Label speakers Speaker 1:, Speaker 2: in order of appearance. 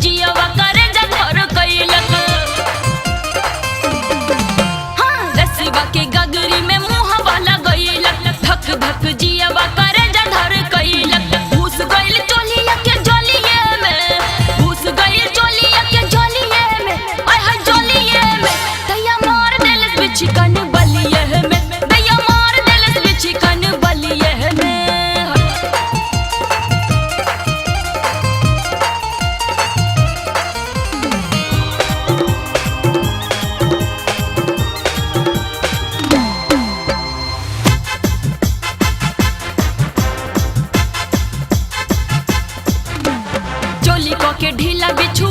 Speaker 1: जियवा करे जधर कैलक। हाँ रसवा के गगरी में मुहवा लगैलक, धक धक जियवा करे जधर कैलक। घुस गइल चोलिया के जलिये में, घुस गइल चोलिया के जलिये में, आय हाय जलिये में दैया मार देलस बिछी कन बलिये में, दैया मार देलस बिछी कन बलिये में। चोली को के ढीला बिछु